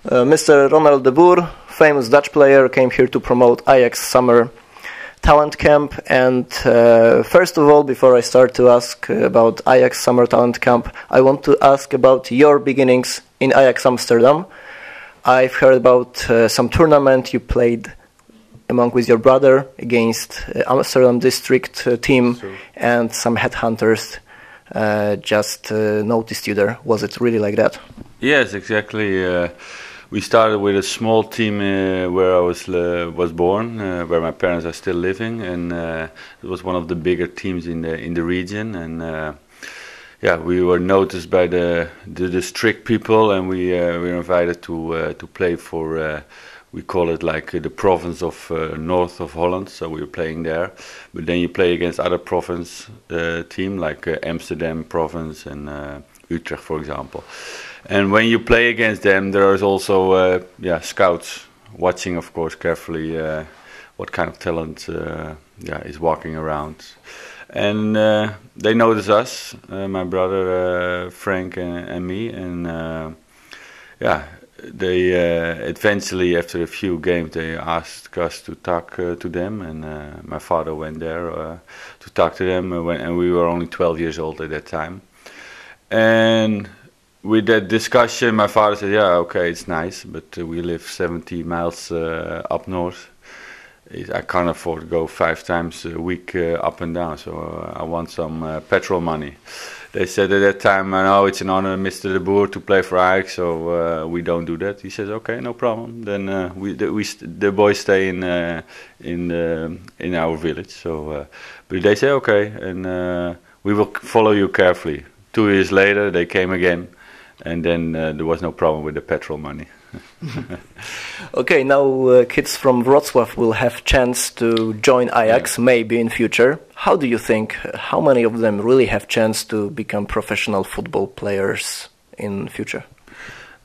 Mr. Ronald de Boer, famous Dutch player, came here to promote Ajax Summer Talent Camp. And first of all, before I start to ask about Ajax Summer Talent Camp, I want to ask about your beginnings in Ajax Amsterdam. I've heard about some tournament you played with your brother against Amsterdam district team, and some headhunters just noticed you there. Was it really like that? Yes, exactly. We started with a small team where I was born, where my parents are still living, and it was one of the bigger teams in the region. And yeah, we were noticed by the district people, and we were invited to play for. We call it like the province of north of Holland, so we were playing there. But then you play against other province team like Amsterdam province and Utrecht, for example. And when you play against them, there is also scouts watching, of course, carefully what kind of talent is walking around. And they notice us, my brother Frank and me, and they eventually, after a few games, they asked us to talk to them, and my father went there to talk to them, and we were only 12 years old at that time. And with that discussion, my father said, yeah, okay, it's nice, but we live 70 miles up north. I can't afford to go 5 times a week up and down, so I want some petrol money. They said at that time, no, it's an honor, Mr. de Boer, to play for Ajax, so we don't do that. He says, okay, no problem. Then the boys stay in our village. So, but they say, okay, and we will follow you carefully. 2 years later, they came again, and then there was no problem with the petrol money. Okay, now kids from Wrocław will have chance to join Ajax, maybe in future. How do you think, how many of them really have chance to become professional football players in future?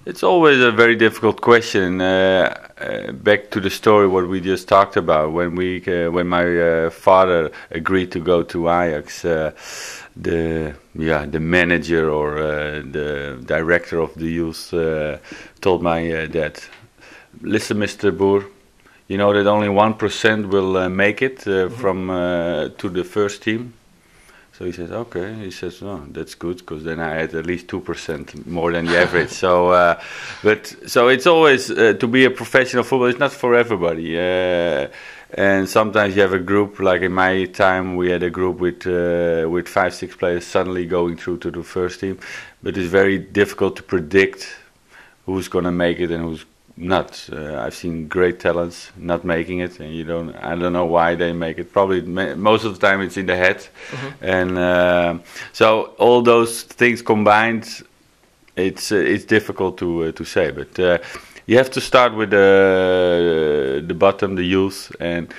It's always a very difficult question. Back to the story what we just talked about, when my father agreed to go to Ajax, the manager or the director of the youth told my dad, listen, Mr. Boer, you know that only 1% will make it from to the first team. So he says, okay. He says, no, that's good, because then I had at least 2% more than the average. So, so it's always to be a professional footballer. It's not for everybody. And sometimes you have a group, like in my time, we had a group with 5-6 players suddenly going through to the first team. But it's very difficult to predict who's going to make it and who's not. I've seen great talents not making it, and I don't know why they make it. Probably most of the time it's in the head, and so all those things combined, it's difficult to say. But you have to start with the bottom, the youth, and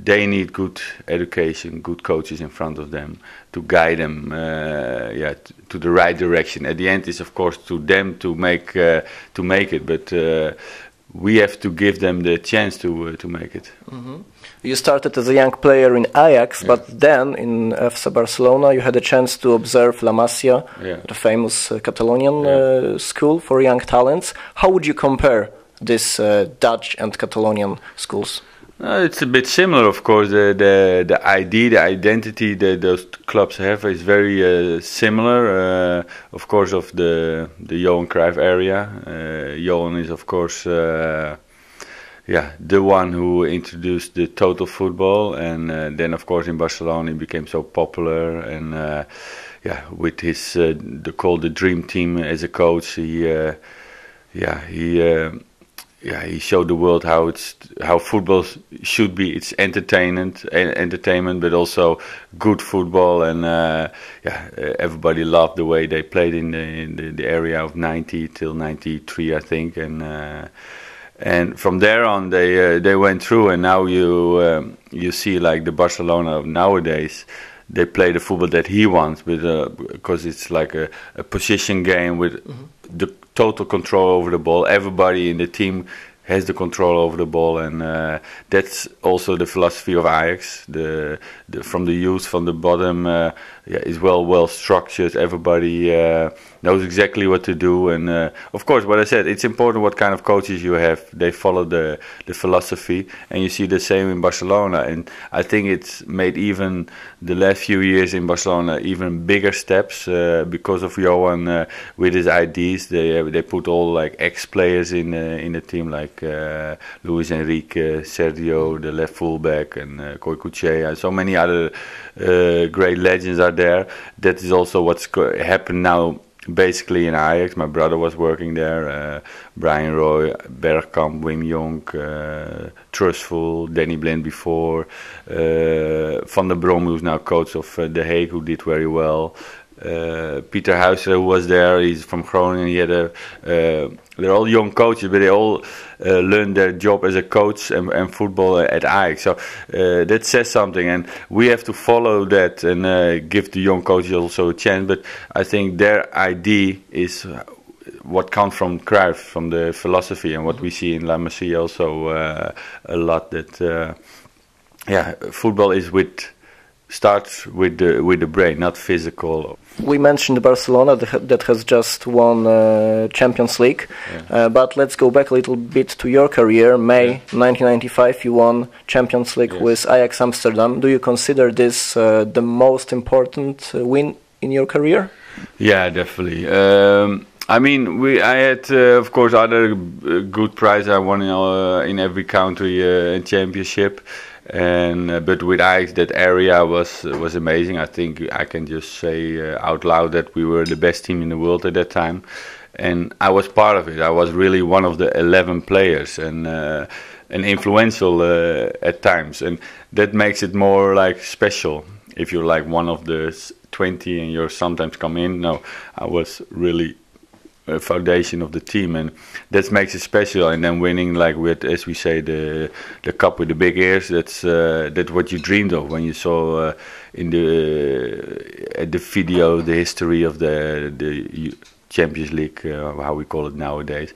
they need good education, good coaches in front of them to guide them to the right direction. At the end, it's of course to them to make it, but we have to give them the chance to make it. You started as a young player in Ajax, but then in FC Barcelona you had a chance to observe La Masia, the famous Catalonian school for young talents. How would you compare this Dutch and Catalonian schools? It's a bit similar, of course. The ID, the identity that those clubs have is very similar. Of course, of the Johan Cruyff area. Johan is, of course, the one who introduced the total football, and then, of course, in Barcelona he became so popular. And with his called the Dream Team as a coach, he showed the world how football should be. It's entertainment, but also good football, and everybody loved the way they played in the area of 90 till 93, I think, and from there on they went through, and now you see like the Barcelona of nowadays. They play the football that he wants, because it's like a position game with the total control over the ball. Everybody in the team has the control over the ball, and that's also the philosophy of Ajax. From the youth, from the bottom, is well structured. Everybody knows exactly what to do, and of course, what I said, it's important what kind of coaches you have. They follow the philosophy, and you see the same in Barcelona. And I think it's made even the last few years in Barcelona even bigger steps because of Johan with his ideas. They put all like ex-players in the team, like Luis Enrique, Sergio, the left fullback, and Koy Kuche, and so many other great legends are there. That is also what's happened now basically in Ajax. My brother was working there, Brian Roy, Bergkamp, Wim Jonk, Trustful, Danny Blind before, Van der Brom, who's now coach of The Hague, who did very well. Peter Huisler, who was there, he's from Groningen. He had they're all young coaches, but they all learned their job as a coach and football at Ajax. So that says something, and we have to follow that and give the young coaches also a chance. But I think their idea is what comes from Cruyff, from the philosophy, and what we see in La Masia also a lot. That football is starts with the brain, not physical. We mentioned Barcelona that has just won Champions League, but let's go back a little bit to your career. May 1995, you won Champions League with Ajax Amsterdam. Do you consider this the most important win in your career? Yeah, definitely. I mean, I had, of course, other good prizes. I won in every country in championship. But with Ajax, that area was amazing. I think I can just say out loud that we were the best team in the world at that time, and I was part of it. I was really one of the 11 players, and influential at times, and that makes it more like special. If you're like one of the 20 and you're sometimes come in, no, I was really a foundation of the team, and that makes it special. And then winning, like with, as we say, the cup with the big ears, that's what you dreamed of when you saw in the video the history of the Champions League, how we call it nowadays.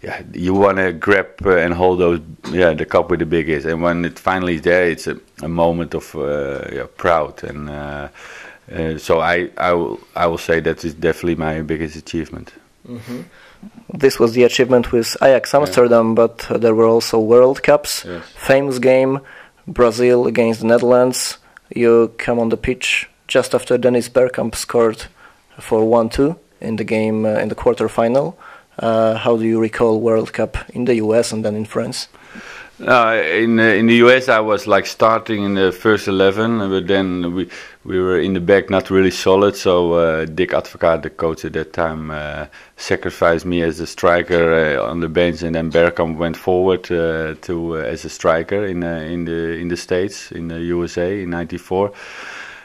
Yeah, you want to grab and hold the cup with the big ears, and when it finally is there, it's a moment of proud. And so I will say that is definitely my biggest achievement. Mm-hmm. This was the achievement with Ajax Amsterdam, but there were also World Cups. Yes. Famous game, Brazil against the Netherlands. You come on the pitch just after Dennis Bergkamp scored for 1-2 in the game in the quarterfinal. How do you recall World Cup in the US and then in France? In the US, I was like starting in the first 11, but then we were in the back, not really solid. So Dick Advocaat, the coach at that time, sacrificed me as a striker on the bench, and then Bergkamp went forward as a striker in the States, in the USA in '94.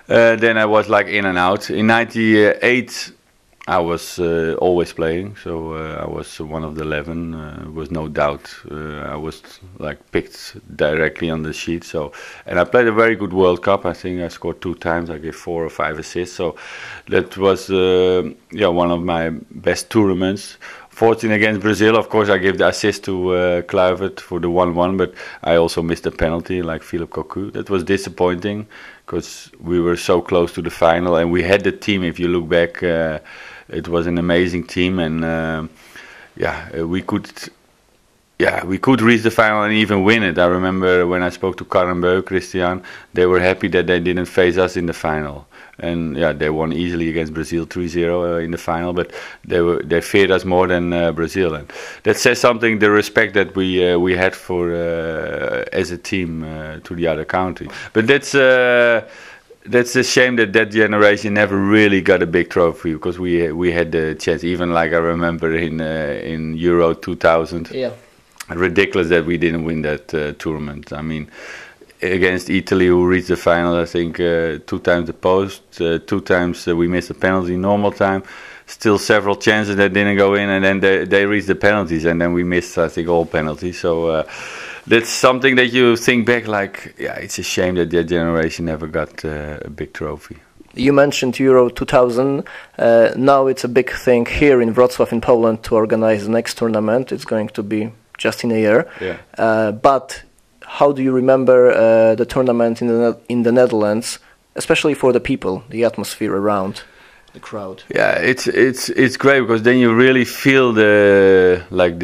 Then I was like in and out. In '98. I was always playing, so I was one of the 11. Was no doubt. I was like picked directly on the sheet. So, and I played a very good World Cup. I think I scored 2 times. I gave 4 or 5 assists. So that was one of my best tournaments. Fortunate against Brazil, of course, I gave the assist to Kluivert for the 1-1, but I also missed a penalty like Philippe Cocu. That was disappointing because we were so close to the final, and we had the team. If you look back. It was an amazing team, and we could reach the final and even win it. I remember when I spoke to Karrenbeu, Christian, they were happy that they didn't face us in the final. And they won easily against Brazil 3-0 in the final, but they feared us more than Brazil, and that says something. The respect that we had for as a team to the other country, but that's a shame that generation never really got a big trophy, because we had the chance. Even like I remember in Euro 2000, ridiculous that we didn't win that tournament. I mean, against Italy, who reached the final, I think 2 times the post, 2 times we missed a penalty in normal time. Still several chances that didn't go in, and then they reached the penalties, and then we missed, I think, all penalties. So. That's something that you think back like, it's a shame that generation never got a big trophy. You mentioned Euro 2000. Now it's a big thing here in Wrocław in Poland to organize the next tournament. It's going to be just in a year. Yeah. But how do you remember the tournament in the Netherlands especially for the people, the atmosphere around the crowd? Yeah, it's great because then you really feel the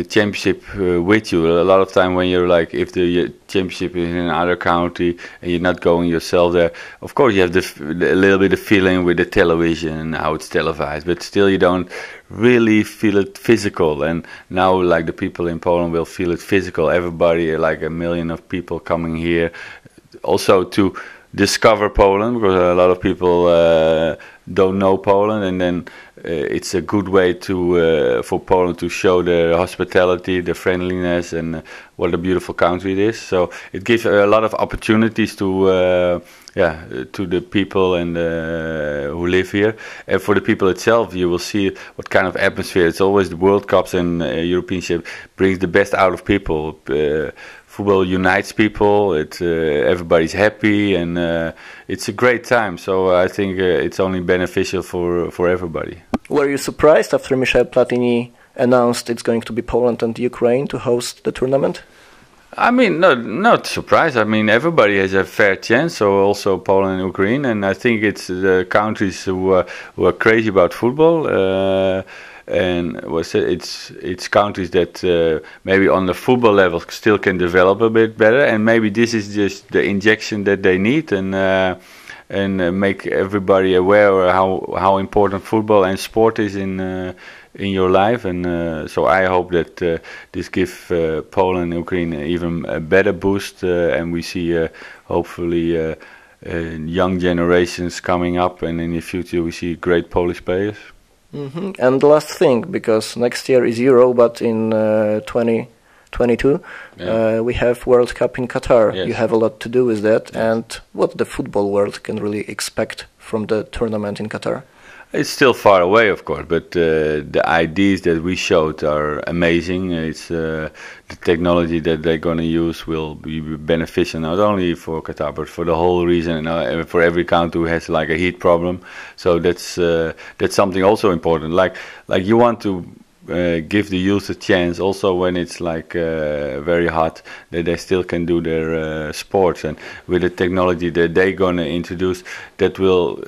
championship with you. A lot of time when you're like, if the championship is in another county and you're not going yourself there, of course you have a little bit of feeling with the television and how it's televised, but still you don't really feel it physical. And now like the people in Poland will feel it physical. Everybody, like 1 million of people coming here also to discover Poland, because a lot of people don't know Poland, and then it's a good way to for Poland to show their hospitality, their friendliness, and what a beautiful country it is. So it gives a lot of opportunities to the people and who live here, and for the people itself. You will see what kind of atmosphere. It's always the World Cups and European Championship brings the best out of people. Football unites people. Everybody's happy, and it's a great time. So I think it's only beneficial for everybody. Were you surprised after Michel Platini announced it's going to be Poland and Ukraine to host the tournament? I mean, not surprised. I mean, everybody has a fair chance. So also Poland and Ukraine, and I think it's the countries who are crazy about football. And it's countries that maybe on the football level still can develop a bit better, and maybe this is just the injection that they need, and make everybody aware how important football and sport is in your life. And so I hope that this gives Poland and Ukraine even a better boost, and we see hopefully young generations coming up, and in the future we see great Polish players. Mm-hmm. And the last thing, because next year is Euro, but in 2022 we have World Cup in Qatar. Yes. You have a lot to do with that. Yes. And what the football world can really expect from the tournament in Qatar? It's still far away, of course, but the ideas that we showed are amazing. It's the technology that they're going to use will be beneficial not only for Qatar but for the whole region, and for every country who has like a heat problem. So that's something also important. Like you want to give the youth a chance also when it's like very hot, that they still can do their sports, and with the technology that they're gonna introduce, that will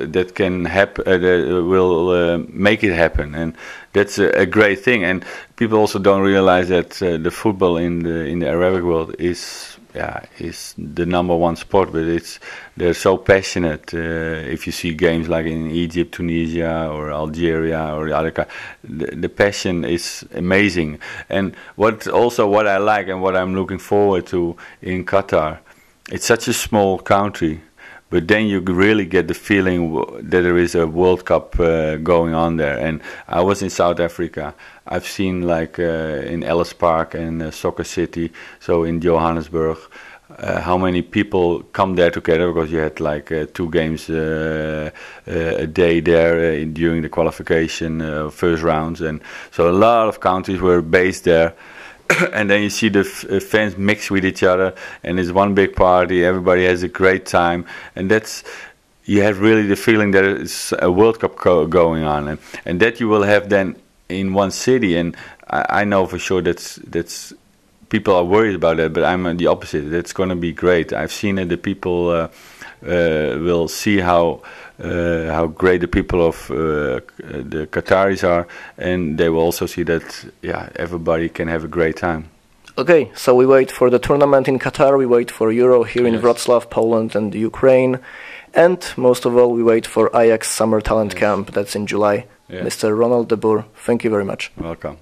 make it happen, and that's a great thing. And people also don't realize that the football in the Arabic world is the #1 sport, but they're so passionate. If you see games like in Egypt, Tunisia, or Algeria, or the other, the passion is amazing. And what I like and what I'm looking forward to in Qatar, it's such a small country, but then you really get the feeling that there is a World Cup going on there. And I was in South Africa. I've seen like in Ellis Park and Soccer City, so in Johannesburg, how many people come there together, because you had like 2 games a day there during the qualification first rounds. And so a lot of countries were based there. And then you see the fans mix with each other, and it's one big party. Everybody has a great time, and you have really the feeling that it's a World Cup going on, and that you will have then in one city. And I know for sure that's people are worried about that, but I'm the opposite. That's going to be great. I've seen it. The people will see how great the people of the Qataris are, and they will also see that everybody can have a great time. Okay, so we wait for the tournament in Qatar, we wait for Euro here in Wrocław, Poland and Ukraine, and most of all we wait for Ajax Summer Talent Camp, that's in July. Mr. Ronald de Boer, thank you very much. Welcome.